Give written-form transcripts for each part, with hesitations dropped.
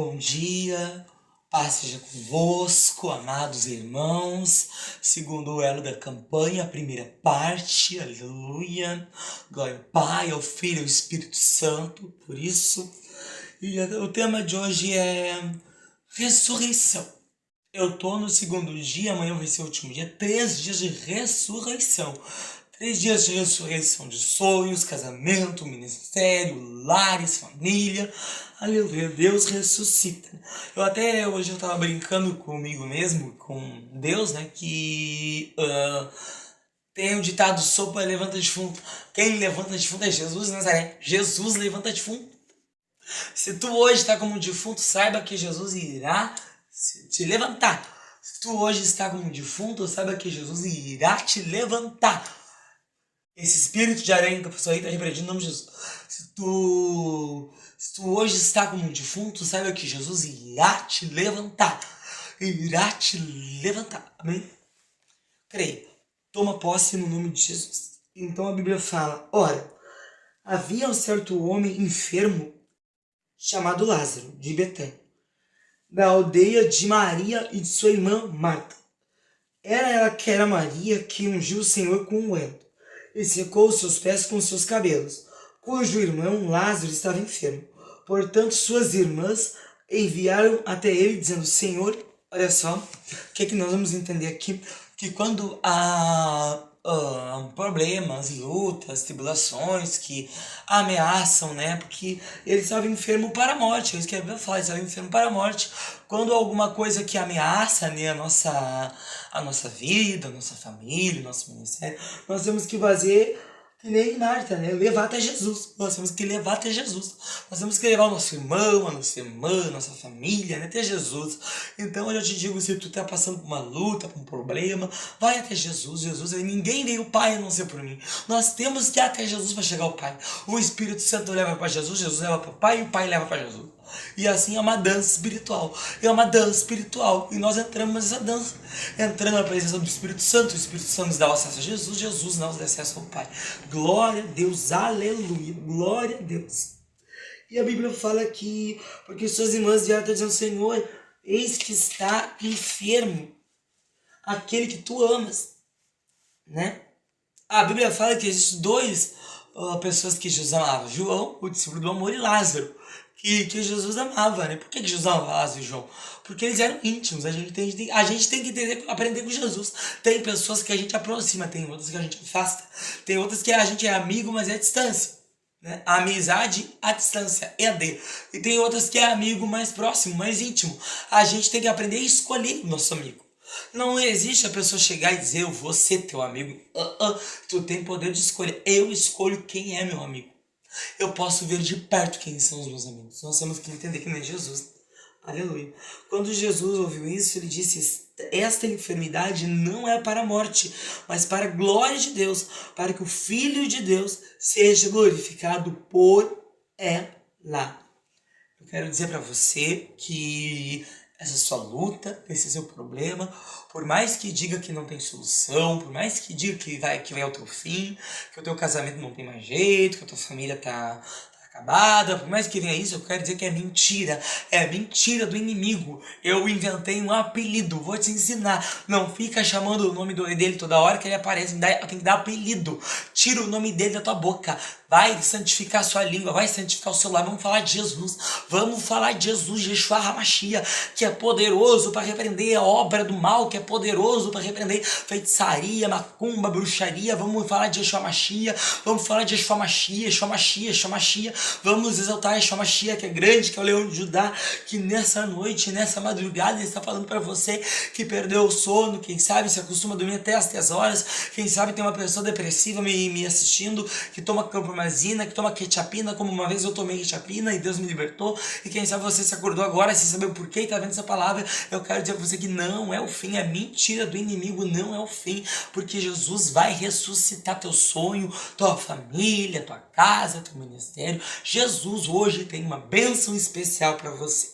bom dia, paz seja convosco, amados irmãos, segundo o elo da campanha, a primeira parte, aleluia, glória ao Pai, ao Filho e ao Espírito Santo, por isso, e o tema de hoje é ressurreição. Eu tô no segundo dia, amanhã vai ser o último dia, 3 dias de ressurreição. 3 dias de ressurreição de sonhos, casamento, ministério, lares, família. Aleluia, Deus ressuscita. Hoje eu tava brincando comigo mesmo, com Deus, né? Que tem o ditado: sopa levanta defunto. Quem levanta defunto é Jesus de Nazaré. Jesus levanta defunto. Se tu hoje está como um defunto, saiba que Jesus irá te levantar. Se tu hoje está como um defunto, saiba que Jesus irá te levantar. Esse espírito de aranha que a pessoa aí está repreendido no nome de Jesus. Se tu hoje está como um defunto, saiba que Jesus irá te levantar. Irá te levantar. Amém? Creia. Toma posse no nome de Jesus. Então a Bíblia fala: ora, havia um certo homem enfermo chamado Lázaro, de Betânia, da aldeia de Maria e de sua irmã Marta. Era ela que era Maria que ungiu o Senhor com ungüento e secou os seus pés com seus cabelos, cujo irmão Lázaro estava enfermo. Portanto, suas irmãs enviaram até ele, dizendo: Senhor, olha só, o que nós vamos entender aqui? Que quando há problemas, lutas, tribulações que ameaçam, né? Porque ele estava enfermo para a morte, é isso que a Bíblia fala, ele estava enfermo para a morte. Quando alguma coisa que ameaça, né, a nossa vida, a nossa família, o nosso ministério, nós temos que fazer que nem Marta, né? Levar até Jesus. Nós temos que levar até Jesus. Nós temos que levar o nosso irmão, a nossa irmã, a nossa família, né? Até Jesus. Então eu já te digo, se tu está passando por uma luta, por um problema, vai até Jesus. Ninguém veio ao Pai a não ser por mim. Nós temos que ir até Jesus para chegar ao Pai. O Espírito Santo leva para Jesus, Jesus leva para o Pai e o Pai leva para Jesus. E assim é uma dança espiritual. É uma dança espiritual. E nós entramos nessa dança. Entrando na presença do Espírito Santo. O Espírito Santo nos dá o acesso a Jesus. Jesus nos dá acesso ao Pai. Glória a Deus. Aleluia. Glória a Deus. E a Bíblia fala que, porque suas irmãs vieram dizendo: Senhor, eis que está enfermo aquele que tu amas. Né? A Bíblia fala que existem dois pessoas que Jesus amava: João, o discípulo do amor, e Lázaro, que Jesus amava, né? Por que Jesus amava Lázaro e João? Porque eles eram íntimos. A gente tem que entender, aprender com Jesus. Tem pessoas que a gente aproxima, tem outras que a gente afasta, tem outras que a gente é amigo, mas é a distância. Né? A amizade à distância, EAD. E tem outras que é amigo mais próximo, mais íntimo. A gente tem que aprender a escolher o nosso amigo. Não existe a pessoa chegar e dizer: eu vou ser teu amigo. Tu tem poder de escolha. Eu escolho quem é meu amigo. Eu posso ver de perto quem são os meus amigos. Nós temos que entender que nem Jesus. Aleluia. Quando Jesus ouviu isso, ele disse: esta enfermidade não é para a morte, mas para a glória de Deus, para que o Filho de Deus seja glorificado por ela. Eu quero dizer para você que essa sua luta, esse seu problema, por mais que diga que não tem solução, por mais que diga que vai ao teu fim, que o teu casamento não tem mais jeito, que a tua família tá acabada, por mais que venha isso, eu quero dizer que é mentira do inimigo. Eu inventei um apelido, vou te ensinar. Não fica chamando o nome dele toda hora que ele aparece, tem que dar apelido. Tira o nome dele da tua boca. Vai santificar a sua língua, vai santificar o seu lar. Vamos falar de Jesus. Vamos falar de Jesus, Yeshua HaMashiach, que é poderoso para repreender a obra do mal, que é poderoso para repreender feitiçaria, macumba, bruxaria. Vamos falar de Yeshua HaMashiach, vamos falar de Yeshua HaMashiach, Yeshua HaMashiach, Yeshua HaMashiach. Vamos exaltar Yeshua HaMashiach, que é grande, que é o leão de Judá, que nessa noite, nessa madrugada, ele está falando para você que perdeu o sono, quem sabe se acostuma a dormir até as 10 horas, quem sabe tem uma pessoa depressiva me assistindo, que toma campomazina, que toma quetiapina, como uma vez eu tomei quetiapina e Deus me libertou, e quem sabe você se acordou agora sem saber o porquê e está vendo essa palavra. Eu quero dizer para você que não é o fim, é mentira do inimigo, não é o fim, porque Jesus vai ressuscitar teu sonho, tua família, tua casa, teu ministério. Jesus hoje tem uma bênção especial para você.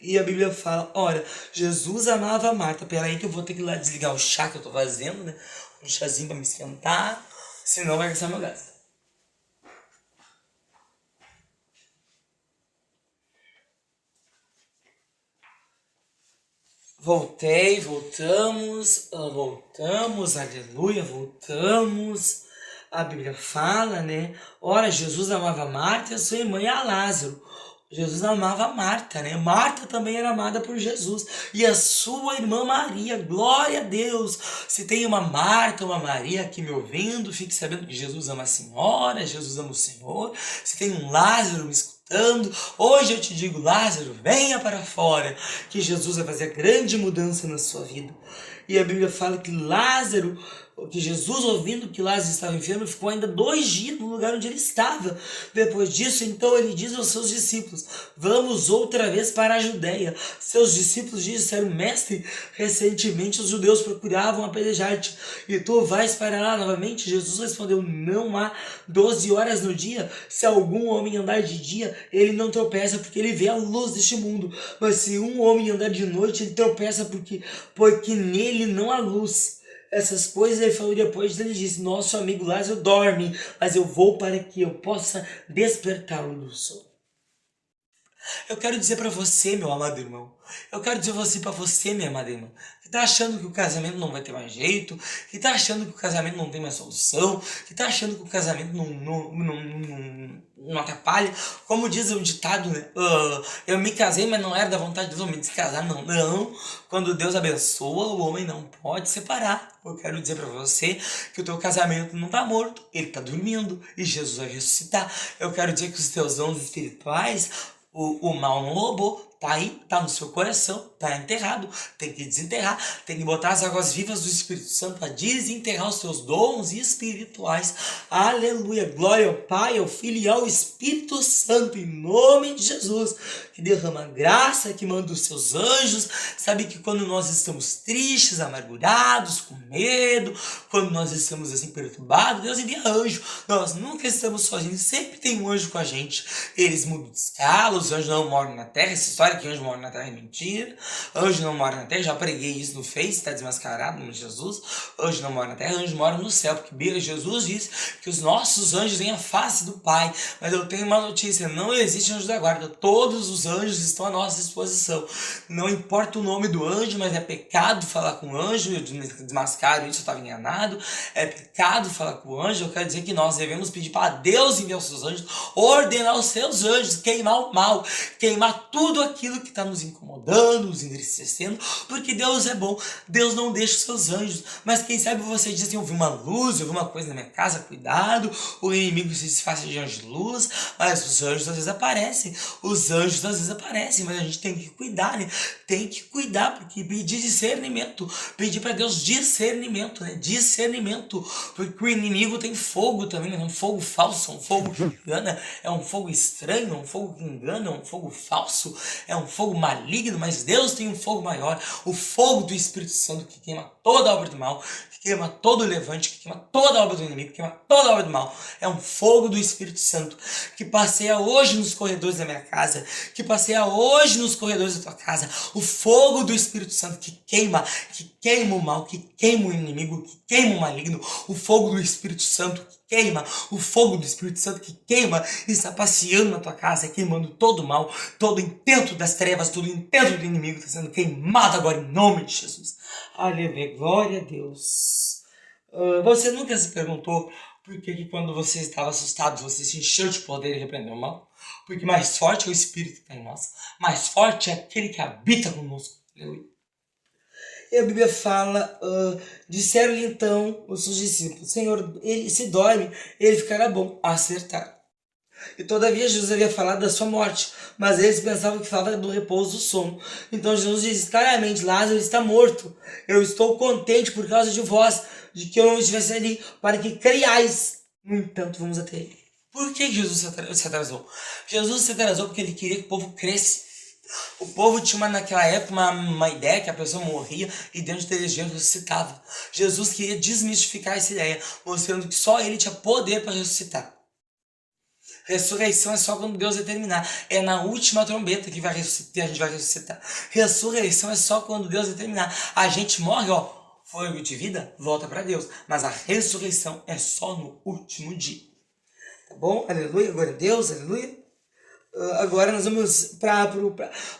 E a Bíblia fala: ora, Jesus amava a Marta. Peraí que eu vou ter que ir lá desligar o chá que eu tô fazendo, né? Um chazinho para me esquentar, senão vai gastar meu gás. Voltamos, aleluia, voltamos. A Bíblia fala, né? Ora, Jesus amava Marta e a sua irmã e a Lázaro. Jesus amava Marta, né? Marta também era amada por Jesus. E a sua irmã Maria, glória a Deus. Se tem uma Marta, uma Maria aqui me ouvindo, fique sabendo que Jesus ama a senhora, Jesus ama o Senhor. Se tem um Lázaro me escutando, hoje eu te digo, Lázaro, venha para fora, que Jesus vai fazer grande mudança na sua vida. E a Bíblia fala que Lázaro, que Jesus, ouvindo que Lázaro estava enfermo, ficou ainda 2 dias no lugar onde ele estava. Depois disso, então, ele diz aos seus discípulos, vamos outra vez para a Judéia. Seus discípulos disseram, mestre, recentemente os judeus procuravam apedrejar-te, e tu vais para lá novamente? Jesus respondeu, não há 12 horas no dia. Se algum homem andar de dia, ele não tropeça, porque ele vê a luz deste mundo. Mas se um homem andar de noite, ele tropeça, porque nele não há luz. Essas coisas ele falou depois, ele disse, nosso amigo Lázaro dorme, mas eu vou para que eu possa despertá-lo do sono. Eu quero dizer para você, meu amado irmão, eu quero dizer para você, minha amada irmã, que tá achando que o casamento não vai ter mais jeito, que tá achando que o casamento não tem mais solução, que tá achando que o casamento não atrapalha, como diz o ditado, né? Eu me casei, mas não era da vontade de Deus me descasar, não. Não, quando Deus abençoa, o homem não pode separar. Eu quero dizer para você que o teu casamento não tá morto, ele tá dormindo e Jesus vai ressuscitar. Eu quero dizer que os teus dons espirituais, o mal não roubou, tá aí, tá no seu coração, tá enterrado, tem que desenterrar, tem que botar as águas vivas do Espírito Santo para desenterrar os seus dons espirituais. Aleluia, glória ao Pai, ao Filho e ao Espírito Santo, em nome de Jesus, que derrama graça, que manda os seus anjos. Sabe que quando nós estamos tristes, amargurados, com medo, quando nós estamos assim perturbados, Deus envia anjo. Nós nunca estamos sozinhos, sempre tem um anjo com a gente. Eles mudam de escala, os anjos não moram na terra. Essa história que anjo mora na terra é mentira. Anjo não mora na terra, já preguei isso no Face, tá desmascarado, no nome de Jesus. Anjo não mora na terra, anjo mora no céu, porque Jesus diz que os nossos anjos vêm à face do Pai. Mas eu tenho uma notícia, não existe anjo da guarda, todos os anjos estão à nossa disposição. Não importa o nome do anjo, mas é pecado falar com o anjo, eu desmascaro isso, eu estava enganado. É pecado falar com o anjo, eu quero dizer que nós devemos pedir para Deus enviar os seus anjos, ordenar os seus anjos, queimar o mal, queimar tudo aquilo que está nos incomodando, nos entristecendo, porque Deus é bom, Deus não deixa os seus anjos. Mas quem sabe você diz assim, eu vi uma luz, eu vi uma coisa na minha casa, cuidado, o inimigo se desfaça de anjo de luz, mas os anjos às vezes aparecem, mas a gente tem que cuidar, né? Tem que cuidar, porque pedir discernimento, pedir para Deus discernimento, né? Discernimento, porque o inimigo tem fogo também, né? Um fogo falso, um fogo que engana, é um fogo estranho, é um fogo que engana, é um fogo falso, é um fogo maligno, mas Deus tem um fogo maior, o fogo do Espírito Santo que queima toda a obra do mal, que queima todo o levante, que queima toda a obra do inimigo, que queima toda a obra do mal. É um fogo do Espírito Santo que passeia hoje nos corredores da minha casa, que passeia hoje nos corredores da tua casa. O fogo do Espírito Santo que queima o mal, que queima o inimigo, que queima o maligno. O fogo do Espírito Santo que queima, o fogo do Espírito Santo que queima, está passeando na tua casa, queimando todo o mal, todo o intento das trevas, todo o intento do inimigo está sendo queimado agora em nome de Jesus. Aleluia, glória a Deus. Você nunca se perguntou por que quando você estava assustado, você se encheu de poder e repreendeu o mal? Porque mais forte é o Espírito que está em nós, mais forte é aquele que habita conosco. Aleluia. E a Bíblia fala, disseram-lhe então os seus discípulos, Senhor, ele se dorme, ele ficará bom. Acertaram. E todavia Jesus havia falado da sua morte, mas eles pensavam que falava do repouso do sono. Então Jesus diz claramente, Lázaro está morto. Eu estou contente por causa de vós, de que eu não estivesse ali, para que creiais. No entanto, vamos até ele. Por que Jesus se atrasou? Jesus se atrasou porque ele queria que o povo cresce. O povo tinha naquela época uma ideia que a pessoa morria e dentro de 3 dias ressuscitava. Jesus queria desmistificar essa ideia, mostrando que só ele tinha poder para ressuscitar. Ressurreição é só quando Deus determinar. É na última trombeta que a gente vai ressuscitar. Ressurreição é só quando Deus determinar. A gente morre, fôlego de vida, volta para Deus. Mas a ressurreição é só no último dia. Tá bom? Aleluia, glória a Deus, aleluia. Agora nós vamos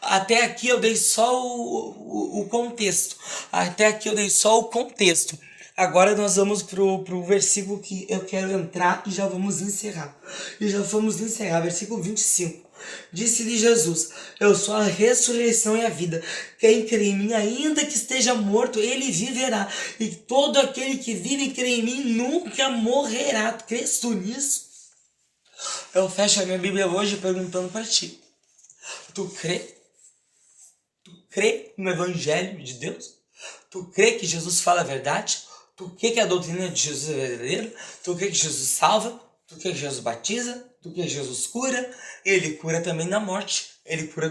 até aqui eu dei só o contexto. Até aqui eu dei só o contexto. Agora nós vamos pro versículo que eu quero entrar e já vamos encerrar. Versículo 25. Disse-lhe Jesus: eu sou a ressurreição e a vida. Quem crê em mim, ainda que esteja morto, ele viverá. E todo aquele que vive e crê em mim nunca morrerá. Crês tu nisso? Eu fecho a minha Bíblia hoje perguntando para ti. Tu crê? Tu crê no Evangelho de Deus? Tu crê que Jesus fala a verdade? Tu crê que a doutrina de Jesus é verdadeira? Tu crê que Jesus salva? Tu crê que Jesus batiza? Tu crê que Jesus cura? Ele cura também na morte. Ele cura